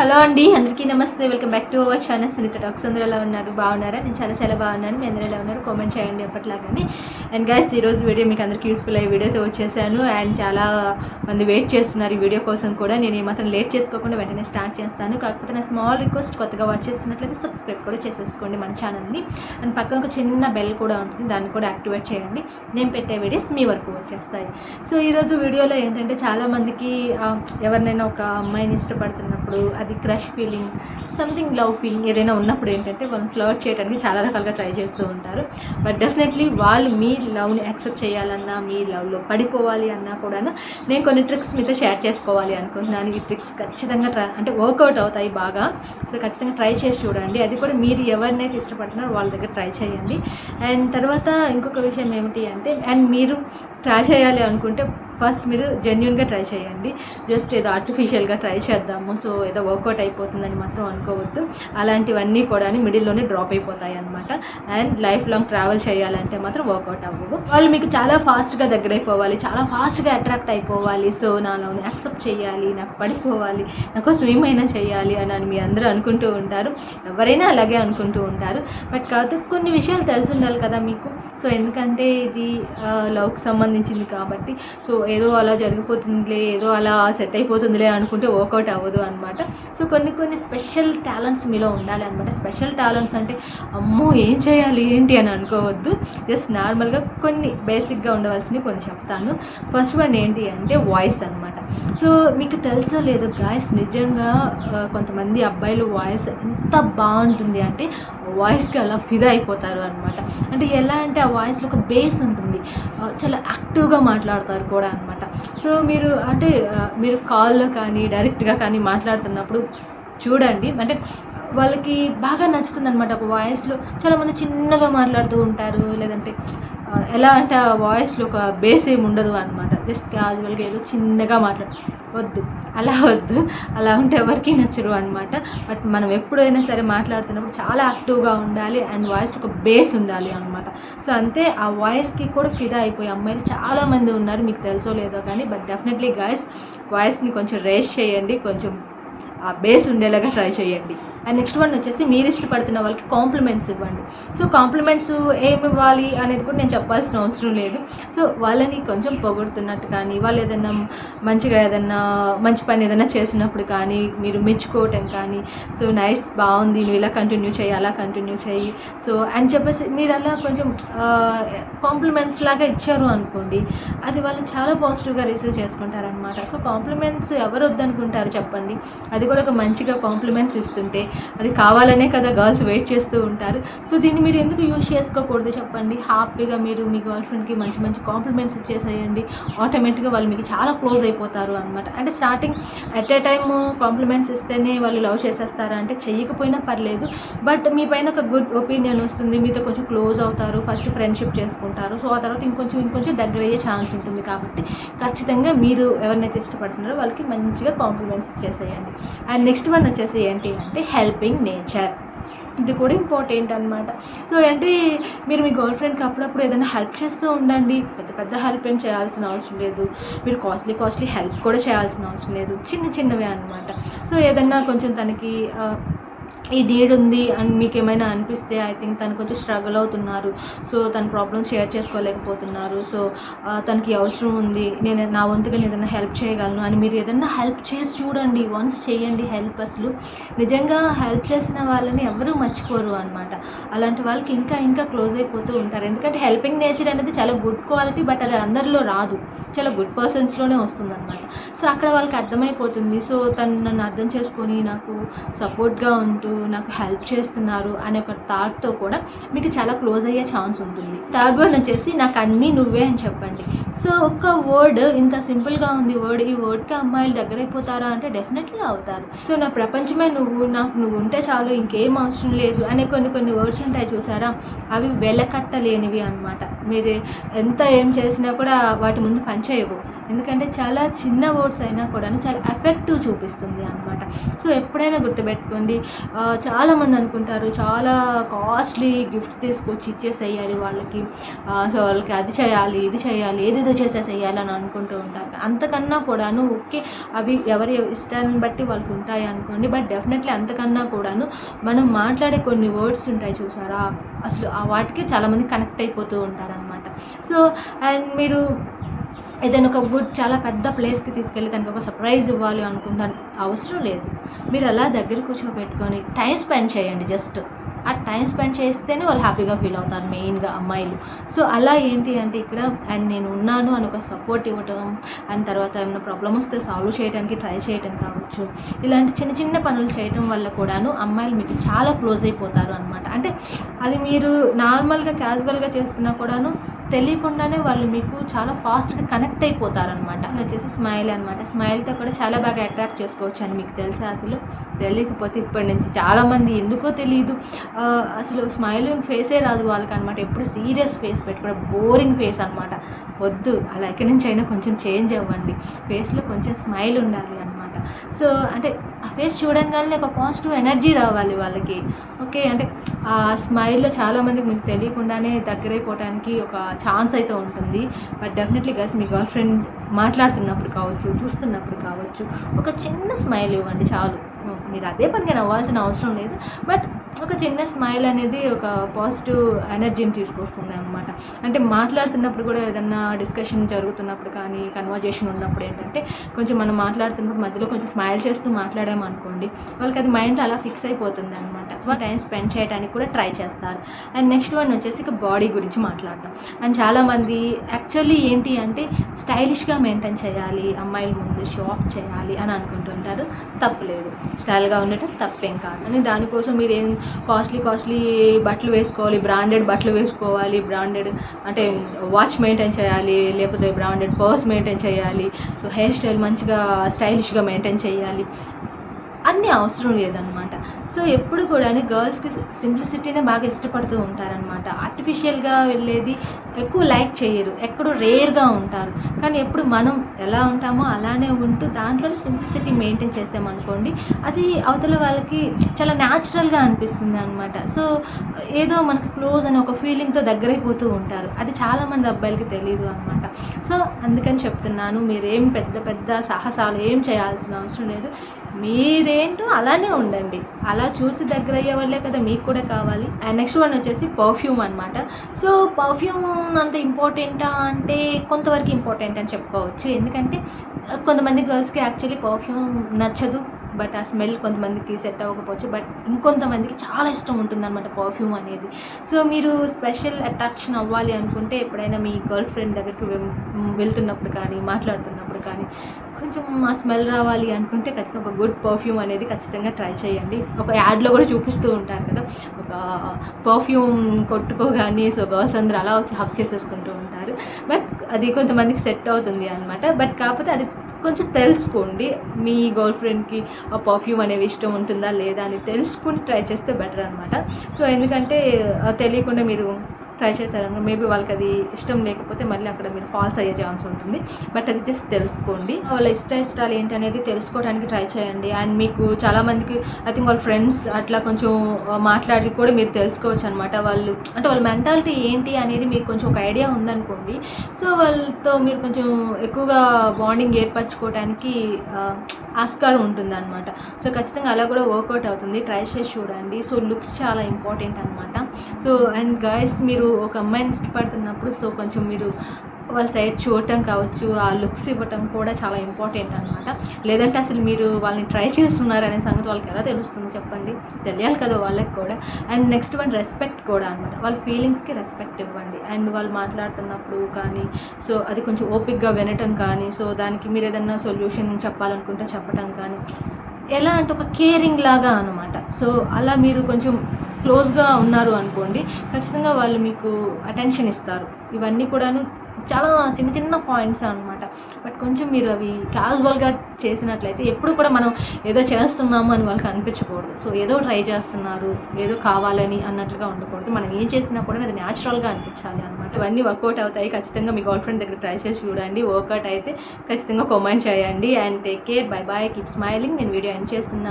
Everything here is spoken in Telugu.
హలో అండి, అందరికీ నమస్తే. Welcome back to our channel Sunitha talks. అందరూ ఎలా ఉన్నారు? బాగున్నారా? నేను చాలా బాగున్నాను. మీ అందరూ ఎలా ఉన్నారు? కామెంట్ చేయండి ఎప్పటిలాగానే. అండ్ గైస్, ఈరోజు వీడియో మీకు అందరికీ యూస్ఫుల్ అయ్యే వీడియోతో వచ్చేసాను. అండ్ చాలా మంది వెయిట్ చేస్తున్నారు ఈ వీడియో కోసం కూడా. నేను ఏమాత్రం లేట్ చేసుకోకుండా వెంటనే స్టార్ట్ చేస్తాను. కాకపోతే నా స్మాల్ రిక్వెస్ట్, కొత్తగా వాచ్ చేస్తున్నట్లయితే సబ్స్క్రైబ్ కూడా చేసేసుకోండి మన ఛానల్ని. అండ్ పక్కన ఒక చిన్న బెల్ కూడా ఉంటుంది, దాన్ని కూడా యాక్టివేట్ చేయండి. నేను పెట్టే వీడియోస్ మీ వరకు వచ్చేస్తాయి. సో ఈరోజు వీడియోలో ఏంటంటే, చాలామందికి ఎవరినైనా ఒక అమ్మాయిని ఇష్టపడుతున్నప్పుడు అది crush feeling, something love feeling ఏదైనా ఉన్నప్పుడు ఏంటంటే వాళ్ళు ఫ్లర్ట్ చేయడానికి చాలా రకాలుగా ట్రై చేస్తూ ఉంటారు. బట్ డెఫినెట్లీ వాళ్ళు మీ లవ్ని యాక్సెప్ట్ చేయాలన్నా, మీ లవ్లో పడిపోవాలి అన్నా కూడా నేను కొన్ని ట్రిక్స్ మీతో షేర్ చేసుకోవాలి అనుకుంటున్నాను. ఈ ట్రిక్స్ ఖచ్చితంగా అంటే వర్కౌట్ అవుతాయి బాగా. సో ఖచ్చితంగా ట్రై చేసి చూడండి. అది కూడా మీరు ఎవరినైతే ఇష్టపడుతున్నారో వాళ్ళ దగ్గర ట్రై చేయండి. అండ్ తర్వాత ఇంకొక విషయం ఏమిటి అంటే, అండ్ మీరు ట్రై చేయాలి అనుకుంటే ఫస్ట్ మీరు జెన్యున్గా ట్రై చేయండి. జస్ట్ ఏదో ఆర్టిఫిషియల్గా ట్రై చేద్దాము, సో ఏదో వర్కౌట్ అయిపోతుందని మాత్రం అనుకోవద్దు. అలాంటివన్నీ కూడా మిడిల్లోనే డ్రాప్ అయిపోతాయి అనమాట. అండ్ లైఫ్ లాంగ్ ట్రావెల్ చేయాలంటే మాత్రం వర్కౌట్ అవ్వవు. వాళ్ళు మీకు చాలా ఫాస్ట్గా దగ్గర అయిపోవాలి, చాలా ఫాస్ట్గా అట్రాక్ట్ అయిపోవాలి. సో నా లవ్ని యాక్సెప్ట్ చేయాలి, నాకు పడిపోవాలి, నా కోసం ఏమైనా చేయాలి అని మీ అందరూ అనుకుంటూ ఉంటారు. ఎవరైనా అలాగే అనుకుంటూ ఉంటారు. బట్ కాదు, కొన్ని విషయాలు తెలిసి ఉండాలి కదా మీకు. సో ఎందుకంటే ఇది లవ్కి సంబంధించింది కాబట్టి, సో ఏదో అలా జరిగిపోతుందిలే, ఏదో అలా సెట్ అయిపోతుందిలే అనుకుంటే వర్కౌట్ అవ్వదు అనమాట. సో కొన్ని స్పెషల్ టాలెంట్స్ మీలో ఉండాలి అనమాట. స్పెషల్ టాలెంట్స్ అంటే అమ్మో ఏం చేయాలి ఏంటి అని అనుకోవద్దు. జస్ట్ నార్మల్గా కొన్ని బేసిక్గా ఉండవలసినవి కొన్ని చెప్తాను. ఫస్ట్ వన్ ఏంటి అంటే వాయిస్ అనమాట. సో మీకు తెలుసో లేదో గాయస్, నిజంగా కొంతమంది అబ్బాయిలు వాయిస్ ఎంత బాగుంటుంది అంటే వాయిస్కి అలా ఫిదా అయిపోతారు అనమాట. అంటే ఎలా అంటే ఆ వాయిస్లో ఒక బేస్ ఉంటుంది, చాలా యాక్టివ్గా మాట్లాడతారు కూడా అనమాట. సో మీరు కాల్లో కానీ డైరెక్ట్గా కానీ మాట్లాడుతున్నప్పుడు చూడండి, అంటే వాళ్ళకి బాగా నచ్చుతుంది అనమాట. ఒక వాయిస్లో చాలామంది చిన్నగా మాట్లాడుతూ ఉంటారు, లేదంటే ఎలా అంటే ఆ వాయిస్లో ఒక బేస్ ఏమి ఉండదు అనమాట. జస్ట్ క్యాజువల్గా ఏదో చిన్నగా వద్దు, అలా ఉంటే ఎవరికి నచ్చరు అనమాట. బట్ మనం ఎప్పుడైనా సరే మాట్లాడుతున్నప్పుడు చాలా యాక్టివ్గా ఉండాలి అండ్ వాయిస్లో ఒక బేస్ ఉండాలి అనమాట. సో అంతే, ఆ వాయిస్కి కూడా ఫిదా అయిపోయే అమ్మాయిలు చాలామంది ఉన్నారు, మీకు తెలుసో లేదో కానీ. బట్ డెఫినెట్లీ గాయస్, వాయిస్ని కొంచెం రేస్ చేయండి, కొంచెం ఆ బేస్ ఉండేలాగా ట్రై చేయండి. అండ్ నెక్స్ట్ వన్ వచ్చేసి, మీరు ఇష్టపడుతున్న వాళ్ళకి కాంప్లిమెంట్స్ ఇవ్వండి. సో కాంప్లిమెంట్స్ ఏమి ఇవ్వాలి అనేది కూడా నేను చెప్పాల్సిన అవసరం లేదు. సో వాళ్ళని కొంచెం పొగుడుతున్నట్టు కానీ, వాళ్ళు ఏదైనా మంచిగా ఏదైనా మంచి పని ఏదైనా చేసినప్పుడు కానీ మీరు మెచ్చుకోవటం కానీ, సో నైస్, బాగుంది, నువ్వు ఇలా కంటిన్యూ చేయి, అలా కంటిన్యూ చేయి, సో అని చెప్పేసి మీరు అలా కొంచెం కాంప్లిమెంట్స్ లాగా ఇచ్చారు అనుకోండి, అది వాళ్ళు చాలా పాజిటివ్గా రిసీవ్ చేసుకుంటారనమాట. సో కాంప్లిమెంట్స్ ఎవరు వద్దనుకుంటారు చెప్పండి? అది కూడా ఒక మంచిగా కాంప్లిమెంట్స్ ఇస్తుంటే, అది కావాలనే కదా గర్ల్స్ వెయిట్ చేస్తూ ఉంటారు. సో దీన్ని మీరు ఎందుకు యూజ్ చేసుకోకూడదు చెప్పండి? హ్యాపీగా మీరు మీ గర్ల్ ఫ్రెండ్కి మంచి కాంప్లిమెంట్స్ ఇచ్చేసేయండి. ఆటోమేటిక్గా వాళ్ళు మీకు చాలా క్లోజ్ అయిపోతారు అనమాట. అంటే starting at a time compliments ఇస్తేనే వాళ్ళు లవ్ చేసేస్తారా అంటే, చెయ్యకపోయినా పర్లేదు, బట్ మీ పైన ఒక గుడ్ ఒపీనియన్ వస్తుంది, మీతో కొంచెం క్లోజ్ అవుతారు, ఫస్ట్ ఫ్రెండ్షిప్ చేసుకుంటారు. సో ఆ తర్వాత ఇంకొంచెం దగ్గర అయ్యే ఛాన్స్ ఉంటుంది. కాబట్టి ఖచ్చితంగా మీరు ఎవరినైతే ఇష్టపడుతున్నారో వాళ్ళకి మంచిగా కాంప్లిమెంట్స్ ఇచ్చేసేయండి. అండ్ నెక్స్ట్ వన్ వచ్చేసి ఏంటి అంటే, హెల్పింగ్ నేచర్. ఇది కూడా ఇంపార్టెంట్ అనమాట. సో అంటే మీరు మీ గర్ల్ ఫ్రెండ్కి అప్పుడప్పుడు ఏదైనా హెల్ప్ చేస్తూ ఉండండి. పెద్ద హెల్ప్ ఏం చేయాల్సిన అవసరం లేదు, మీరు కాస్ట్లీ హెల్ప్ కూడా చేయాల్సిన అవసరం లేదు, చిన్నవే అనమాట. సో ఏదన్నా కొంచెం తనకి ఈ నీడ్ ఉంది అని మీకు ఏమైనా అనిపిస్తే, ఐ థింక్ తను కొంచెం స్ట్రగుల్ అవుతున్నారు, సో తన ప్రాబ్లమ్స్ షేర్ చేసుకోలేకపోతున్నారు, సో తనకి అవసరం ఉంది, నేను నా వంతుగా ఏదైనా హెల్ప్ చేయగలను అని మీరు ఏదైనా హెల్ప్ చేసి చూడండి. వన్స్ చేయండి హెల్ప్. అసలు నిజంగా హెల్ప్ చేసిన వాళ్ళని ఎవరూ మర్చిపోరు అనమాట. అలాంటి వాళ్ళకి ఇంకా క్లోజ్ అయిపోతూ ఉంటారు. ఎందుకంటే హెల్పింగ్ నేచర్ అనేది చాలా గుడ్ క్వాలిటీ, బట్ అది అందరిలో రాదు, చాలా గుడ్ పర్సన్స్లోనే వస్తుంది అనమాట. సో అక్కడ వాళ్ళకి అర్థమైపోతుంది, సో తను నన్ను అర్థం చేసుకొని నాకు సపోర్ట్గా ఉంటూ నాకు హెల్ప్ చేస్తున్నారు అనే ఒక థాట్తో కూడా మీకు చాలా క్లోజ్ అయ్యే ఛాన్స్ ఉంటుంది. థర్డ్ వన్ వచ్చేసి, నాకు అన్నీ నువ్వే అని చెప్పండి. సో ఒక్క వర్డ్, ఇంత సింపుల్గా ఉంది వర్డ్, ఈ వర్డ్కి అమ్మాయిలు దగ్గరైపోతారా అంటే డెఫినెట్లీ అవుతారు. సో నా ప్రపంచమే నువ్వు, నాకు నువ్వు ఉంటే చాలు, ఇంకేం అవసరం లేదు అనే కొన్ని వర్డ్స్ ఉంటాయి చూసారా, అవి వెలకట్టలేనివి అనమాట. మీరు ఎంత ఏం చేసినా కూడా వాటి ముందు పనిచేయవు. ఎందుకంటే చాలా చిన్న వర్డ్స్ అయినా కూడా చాలా ఎఫెక్టివ్ చూపిస్తుంది అనమాట. సో ఎప్పుడైనా గుర్తుపెట్టుకోండి, చాలామంది అనుకుంటారు చాలా కాస్ట్లీ గిఫ్ట్స్ తీసుకొచ్చి ఇచ్చేసేయాలి వాళ్ళకి, సో వాళ్ళకి అది చేయాలి ఇది చేయాలి ఏదేదో చేసేసేయాలి అని అనుకుంటూ ఉంటారు. అంతకన్నా కూడాను ఓకే, అవి ఎవరి ఇష్టాన్ని బట్టి వాళ్ళకి ఉంటాయి అనుకోండి, బట్ డెఫినెట్లీ అంతకన్నా కూడాను మనం మాట్లాడే కొన్ని వర్డ్స్ ఉంటాయి చూసారా, అసలు ఆ వాటికి చాలామంది కనెక్ట్ అయిపోతూ ఉంటారనమాట. సో అండ్ మీరు ఏదైనా ఒక చాలా పెద్ద ప్లేస్కి తీసుకెళ్ళి దానికి ఒక సర్ప్రైజ్ ఇవ్వాలి అనుకుంటాను, అవసరం లేదు. మీరు అలా దగ్గర కూర్చోబెట్టుకొని టైం స్పెండ్ చేయండి. జస్ట్ ఆ టైం స్పెండ్ చేస్తేనే వాళ్ళు హ్యాపీగా ఫీల్ అవుతారు, మెయిన్గా అమ్మాయిలు. సో అలా ఏంటి అంటే ఇక్కడ అండ్ నేను ఉన్నాను అని ఒక సపోర్ట్ ఇవ్వటం, అండ్ తర్వాత ఏమైనా ప్రాబ్లమ్ వస్తే సాల్వ్ చేయడానికి ట్రై చేయటం కావచ్చు, ఇలాంటి చిన్న చిన్న పనులు చేయటం వల్ల కూడాను అమ్మాయిలు మీకు చాలా క్లోజ్ అయిపోతారు అనమాట. అంటే అది మీరు నార్మల్గా క్యాజువల్గా చేస్తున్నా కూడాను తెలియకుండానే వాళ్ళు మీకు చాలా ఫాస్ట్గా కనెక్ట్ అయిపోతారనమాట. వచ్చేసి స్మైల్ అనమాట. స్మైల్తో కూడా చాలా బాగా అట్రాక్ట్ చేసుకోవచ్చు అని మీకు తెలుసా? అసలు తెలియకపోతే ఇప్పటి నుంచి చాలామంది ఎందుకో తెలియదు, అసలు స్మైలింగ్ ఫేసే రాదు వాళ్ళకి అనమాట. ఎప్పుడు సీరియస్ ఫేస్ పెట్టుకోవడం, బోరింగ్ ఫేస్ అనమాట. వద్దు, అలా ఎక్కడి నుంచి అయినా కొంచెం చేంజ్ అవ్వండి, ఫేస్లో కొంచెం స్మైల్ ఉండాలి అనమాట. సో అంటే ఆ ఫేస్ చూడంగానే ఒక పాజిటివ్ ఎనర్జీ రావాలి వాళ్ళకి. ఓకే, అంటే ఆ స్మైల్లో చాలామందికి మీకు తెలియకుండానే దగ్గరైపోవడానికి ఒక ఛాన్స్ అయితే ఉంటుంది. But definitely guys, me girl friend మాట్లాడుతున్నప్పుడు కావచ్చు, చూస్తున్నప్పుడు కావచ్చు, ఒక చిన్న స్మైల్ ఇవ్వండి చాలు. మీరు అదే పనిగా నవ్వాల్సిన అవసరం లేదు, బట్ ఒక చిన్న స్మైల్ అనేది ఒక పాజిటివ్ ఎనర్జీని తీసుకొస్తుంది అనమాట. అంటే మాట్లాడుతున్నప్పుడు కూడా ఏదన్నా డిస్కషన్ జరుగుతున్నప్పుడు కానీ, కన్వర్జేషన్ ఉన్నప్పుడు ఏంటంటే కొంచెం మనం మాట్లాడుతున్నప్పుడు మధ్యలో కొంచెం స్మైల్ చేస్తూ మాట్లాడామనుకోండి, వాళ్ళకి అది మైండ్లో అలా ఫిక్స్ అయిపోతుంది అనమాట. టైం స్పెండ్ చేయడానికి కూడా ట్రై చేస్తారు. అండ్ నెక్స్ట్ వన్ వచ్చేసి ఇక బాడీ గురించి మాట్లాడదాం. అండ్ చాలామంది యాక్చువల్లీ ఏంటి అంటే స్టైలిష్గా మెయింటైన్ చేయాలి, అమ్మాయిల ముందు షో ఆఫ్ చేయాలి అని అనుకుంటుంటారు. తప్పులేదు, స్టైల్గా ఉండటం తప్పేం కాదు. అని దానికోసం మీరు ఏం కాస్ట్లీ బట్టలు వేసుకోవాలి, బ్రాండెడ్ బట్టలు వేసుకోవాలి, బ్రాండెడ్ అంటే వాచ్ మెయింటైన్ చేయాలి, లేకపోతే బ్రాండెడ్ పర్స్ మెయింటైన్ చేయాలి, సో హెయిర్ స్టైల్ మంచిగా స్టైలిష్గా మెయింటైన్ చేయాలి, అన్నీ అవసరం లేదనమాట. సో ఎప్పుడు కూడా గర్ల్స్కి సింప్లిసిటీనే బాగా ఇష్టపడుతూ ఉంటారనమాట. ఆర్టిఫిషియల్గా వెళ్ళేది ఎక్కువ లైక్ చేయరు, ఎక్కడో రేర్గా ఉంటారు. కానీ ఎప్పుడు మనం ఎలా ఉంటామో అలానే ఉంటూ దాంట్లోనే సింప్లిసిటీ మెయింటైన్ చేసామనుకోండి, అది అవతల వాళ్ళకి చాలా న్యాచురల్గా అనిపిస్తుంది అనమాట. సో ఏదో మనకు క్లోజ్ అని ఒక ఫీలింగ్తో దగ్గరైపోతూ ఉంటారు. అది చాలామంది అబ్బాయిలకి తెలియదు అనమాట. సో అందుకని చెప్తున్నాను, మీరేం పెద్ద సాహసాలు ఏం చేయాల్సిన అవసరం లేదు. మీరేంటో అలానే ఉండండి. అలా చూసి దగ్గర అయ్యే వాళ్ళే కదా మీకు కూడా కావాలి. అండ్ నెక్స్ట్ వన్ వచ్చేసి పర్ఫ్యూమ్ అనమాట. సో పర్ఫ్యూమ్ అంత ఇంపార్టెంటా అంటే కొంతవరకు ఇంపార్టెంట్ అని చెప్పుకోవచ్చు. ఎందుకంటే కొంతమంది గర్ల్స్కి యాక్చువల్లీ పర్ఫ్యూమ్ నచ్చదు, బట్ ఆ స్మెల్ కొంతమందికి సెట్ అవ్వకపోవచ్చు, బట్ ఇంకొంతమందికి చాలా ఇష్టం ఉంటుందన్నమాట పర్ఫ్యూమ్ అనేది. సో మీరు స్పెషల్ అట్రాక్షన్ అవ్వాలి అనుకుంటే ఎప్పుడైనా మీ గర్ల్ ఫ్రెండ్ దగ్గరికి వెళ్తున్నప్పుడు కానీ, మాట్లాడుతున్నప్పుడు కానీ కొంచెం ఆ స్మెల్ రావాలి అనుకుంటే ఖచ్చితంగా ఒక గుడ్ పర్ఫ్యూమ్ అనేది ఖచ్చితంగా ట్రై చేయండి. ఒక యాడ్లో కూడా చూపిస్తూ ఉంటారు కదా, ఒక పర్ఫ్యూమ్ కొట్టుకోగానే సో గర్ల్స్ అందరూ అలా హక్ చేసేసుకుంటూ ఉంటారు. బట్ అది కొంతమందికి సెట్ అవుతుంది అనమాట. బట్ కాకపోతే అది కొంచెం తెలుసుకోండి, మీ గర్ల్ ఫ్రెండ్కి ఆ పర్ఫ్యూమ్ అనేవి ఇష్టం ఉంటుందా లేదా అని తెలుసుకుని ట్రై చేస్తే బెటర్ అనమాట. సో ఎందుకంటే తెలియకుండా మీరు ట్రై చేశారనుకో, మేబీ వాళ్ళకి అది ఇష్టం లేకపోతే మళ్ళీ అక్కడ మీరు ఫాల్స్ అయ్యే ఛాన్స్ ఉంటుంది. బట్ అది జస్ట్ తెలుసుకోండి, వాళ్ళ ఇష్టాలు ఏంటి అనేది తెలుసుకోవడానికి ట్రై చేయండి. అండ్ మీకు చాలామందికి ఐ థింక్ వాళ్ళ ఫ్రెండ్స్ అట్లా కొంచెం మాట్లాడి కూడా మీరు తెలుసుకోవచ్చు అనమాట. వాళ్ళు అంటే వాళ్ళ మెంటాలిటీ ఏంటి అనేది మీకు కొంచెం ఒక ఐడియా ఉందనుకోండి, సో వాళ్ళతో మీరు కొంచెం ఎక్కువగా బాండింగ్ ఏర్పరచుకోవడానికి ఆస్కారం ఉంటుంది అనమాట. సో ఖచ్చితంగా అలా కూడా వర్కౌట్ అవుతుంది, ట్రై చేసి చూడండి. సో లుక్స్ చాలా ఇంపార్టెంట్ అనమాట. సో అండ్ గైస్, మీరు ఒక అమ్మాయిని ఇష్టపడుతున్నప్పుడు సో కొంచెం మీరు వాళ్ళ సైడ్ చూడటం కావచ్చు, ఆ లుక్స్ ఇవ్వటం కూడా చాలా ఇంపార్టెంట్ అనమాట. లేదంటే అసలు మీరు వాళ్ళని ట్రై చేస్తున్నారనే సంగతి వాళ్ళకి ఎలా తెలుస్తుంది చెప్పండి? తెలియాలి కదా వాళ్ళకి కూడా. అండ్ నెక్స్ట్ వన్ రెస్పెక్ట్ కూడా అనమాట. వాళ్ళ ఫీలింగ్స్కి రెస్పెక్ట్ ఇవ్వండి. అండ్ వాళ్ళు మాట్లాడుతున్నప్పుడు కానీ సో అది కొంచెం ఓపిక్గా వినటం కానీ, సో దానికి మీరు ఏదన్నా సొల్యూషన్ చెప్పాలనుకుంటే చెప్పటం కానీ, ఎలా అంటే ఒక కేరింగ్ లాగా అనమాట. సో అలా మీరు కొంచెం క్లోజ్గా ఉన్నారు అనుకోండి, ఖచ్చితంగా వాళ్ళు మీకు అటెన్షన్ ఇస్తారు. ఇవన్నీ కూడాను చాలా చిన్న పాయింట్స్ అనమాట. బట్ కొంచెం మీరు అవి క్యాజువల్గా చేసినట్లయితే ఎప్పుడు కూడా మనం ఏదో చేస్తున్నాము అని వాళ్ళకి అనిపించకూడదు. సో ఏదో ట్రై చేస్తున్నారు, ఏదో కావాలని అన్నట్లుగా ఉండకూడదు. మనం ఏం చేసినా కూడా అది న్యాచురల్గా అనిపించాలి అనమాట. ఇవన్నీ వర్కౌట్ అవుతాయి. ఖచ్చితంగా మీ గర్ల్ ఫ్రెండ్ దగ్గర ట్రై చేసి చూడండి. వర్కౌట్ అయితే ఖచ్చితంగా కామెంట్ చేయండి. And take care, bye boy, keep smiling. నేను వీడియో ఎండ్ చేస్తున్నాను.